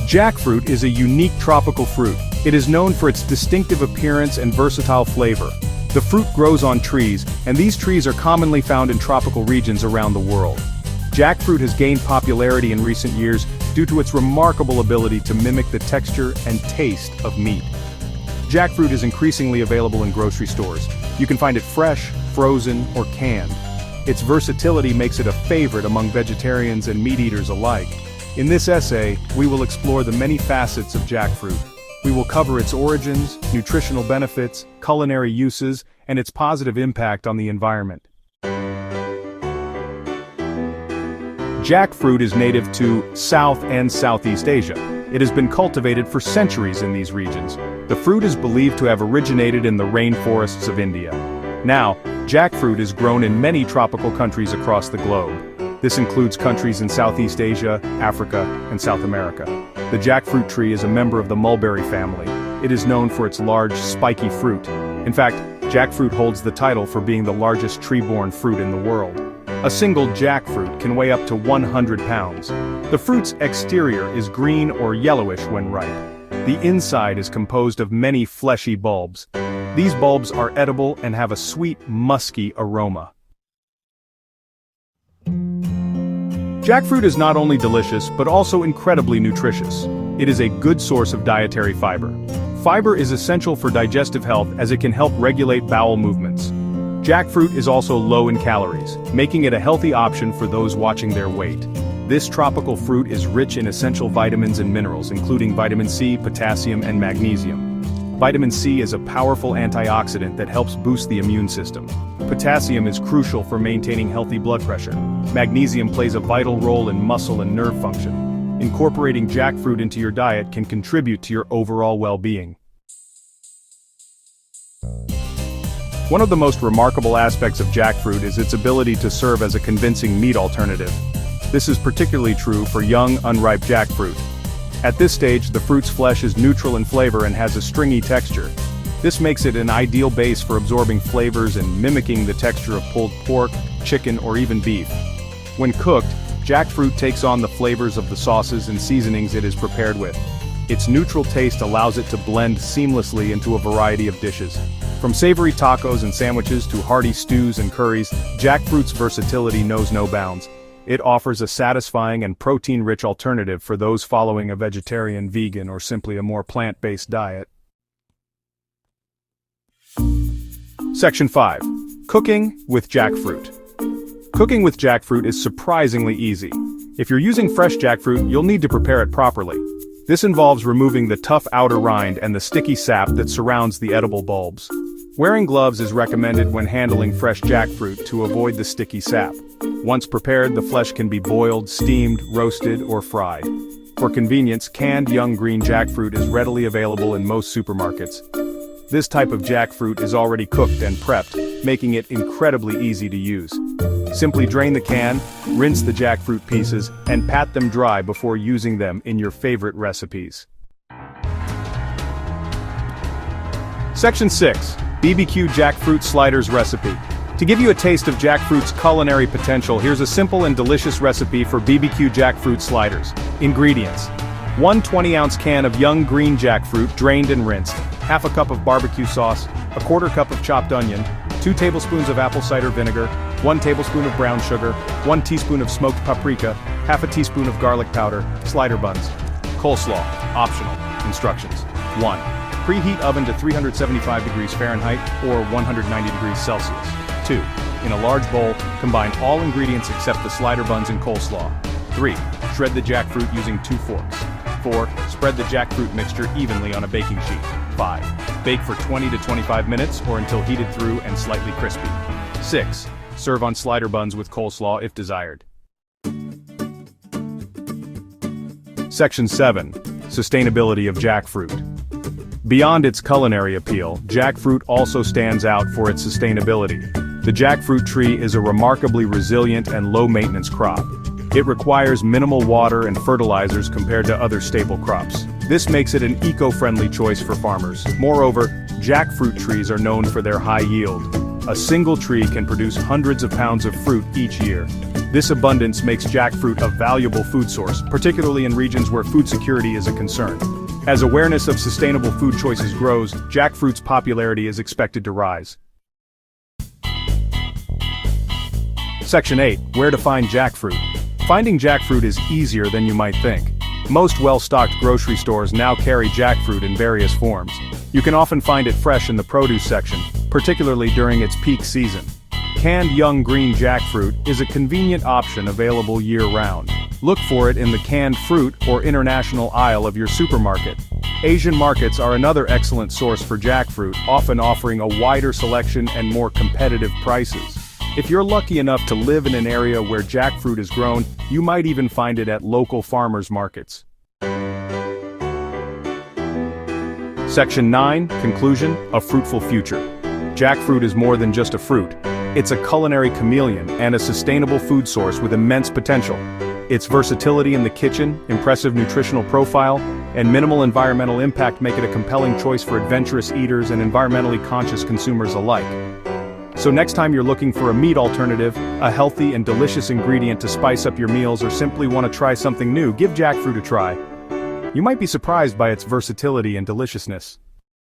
Jackfruit is a unique tropical fruit. It is known for its distinctive appearance and versatile flavor. The fruit grows on trees, and these trees are commonly found in tropical regions around the world. Jackfruit has gained popularity in recent years due to its remarkable ability to mimic the texture and taste of meat. Jackfruit is increasingly available in grocery stores. You can find it fresh, frozen, or canned. Its versatility makes it a favorite among vegetarians and meat eaters alike. In this essay, we will explore the many facets of jackfruit. We will cover its origins, nutritional benefits, culinary uses, and its positive impact on the environment. Jackfruit is native to South and Southeast Asia. It has been cultivated for centuries in these regions. The fruit is believed to have originated in the rainforests of India. Now, jackfruit is grown in many tropical countries across the globe. This includes countries in Southeast Asia, Africa, and South America. The jackfruit tree is a member of the mulberry family. It is known for its large, spiky fruit. In fact, jackfruit holds the title for being the largest tree-borne fruit in the world. A single jackfruit can weigh up to 100 pounds. The fruit's exterior is green or yellowish when ripe. The inside is composed of many fleshy bulbs. These bulbs are edible and have a sweet, musky aroma. Jackfruit is not only delicious, but also incredibly nutritious. It is a good source of dietary fiber. Fiber is essential for digestive health as it can help regulate bowel movements. Jackfruit is also low in calories, making it a healthy option for those watching their weight. This tropical fruit is rich in essential vitamins and minerals, including vitamin C, potassium, and magnesium. Vitamin C is a powerful antioxidant that helps boost the immune system. Potassium is crucial for maintaining healthy blood pressure. Magnesium plays a vital role in muscle and nerve function. Incorporating jackfruit into your diet can contribute to your overall well-being. One of the most remarkable aspects of jackfruit is its ability to serve as a convincing meat alternative. This is particularly true for young, unripe jackfruit. At this stage, the fruit's flesh is neutral in flavor and has a stringy texture. This makes it an ideal base for absorbing flavors and mimicking the texture of pulled pork, chicken, or even beef. When cooked, jackfruit takes on the flavors of the sauces and seasonings it is prepared with. Its neutral taste allows it to blend seamlessly into a variety of dishes. From savory tacos and sandwiches to hearty stews and curries, jackfruit's versatility knows no bounds. It offers a satisfying and protein-rich alternative for those following a vegetarian, vegan, or simply a more plant-based diet. Section 5. Cooking with jackfruit. Cooking with jackfruit is surprisingly easy. If you're using fresh jackfruit, you'll need to prepare it properly. This involves removing the tough outer rind and the sticky sap that surrounds the edible bulbs. Wearing gloves is recommended when handling fresh jackfruit to avoid the sticky sap. Once prepared, the flesh can be boiled, steamed, roasted, or fried. For convenience, canned young green jackfruit is readily available in most supermarkets. This type of jackfruit is already cooked and prepped, making it incredibly easy to use. Simply drain the can, rinse the jackfruit pieces, and pat them dry before using them in your favorite recipes. Section 6. BBQ Jackfruit Sliders Recipe. To give you a taste of jackfruit's culinary potential, here's a simple and delicious recipe for BBQ jackfruit sliders. Ingredients: 1 20-ounce can of young green jackfruit drained and rinsed, half a cup of barbecue sauce, a quarter cup of chopped onion, 2 tablespoons of apple cider vinegar, 1 tablespoon of brown sugar, 1 teaspoon of smoked paprika, half a teaspoon of garlic powder, slider buns. Coleslaw, optional. Instructions: 1. Preheat oven to 375 degrees Fahrenheit or 190 degrees Celsius. 2. In a large bowl, combine all ingredients except the slider buns and coleslaw. 3. Shred the jackfruit using 2 forks. 4. Spread the jackfruit mixture evenly on a baking sheet. 5. Bake for 20 to 25 minutes or until heated through and slightly crispy. 6. Serve on slider buns with coleslaw if desired. Section 7. Sustainability of jackfruit. Beyond its culinary appeal, jackfruit also stands out for its sustainability. The jackfruit tree is a remarkably resilient and low-maintenance crop. It requires minimal water and fertilizers compared to other staple crops. This makes it an eco-friendly choice for farmers. Moreover, jackfruit trees are known for their high yield. A single tree can produce hundreds of pounds of fruit each year. This abundance makes jackfruit a valuable food source, particularly in regions where food security is a concern. As awareness of sustainable food choices grows, jackfruit's popularity is expected to rise. Section 8. Where to find jackfruit. Finding jackfruit is easier than you might think. Most well-stocked grocery stores now carry jackfruit in various forms. You can often find it fresh in the produce section, particularly during its peak season. Canned young green jackfruit is a convenient option available year-round. Look for it in the canned fruit or international aisle of your supermarket. Asian markets are another excellent source for jackfruit, often offering a wider selection and more competitive prices. If you're lucky enough to live in an area where jackfruit is grown, you might even find it at local farmers markets. Section 9. Conclusion: a fruitful future. Jackfruit is more than just a fruit. It's a culinary chameleon and a sustainable food source with immense potential. Its versatility in the kitchen, impressive nutritional profile, and minimal environmental impact make it a compelling choice for adventurous eaters and environmentally conscious consumers alike. So next time you're looking for a meat alternative, a healthy and delicious ingredient to spice up your meals, or simply want to try something new, give jackfruit a try. You might be surprised by its versatility and deliciousness.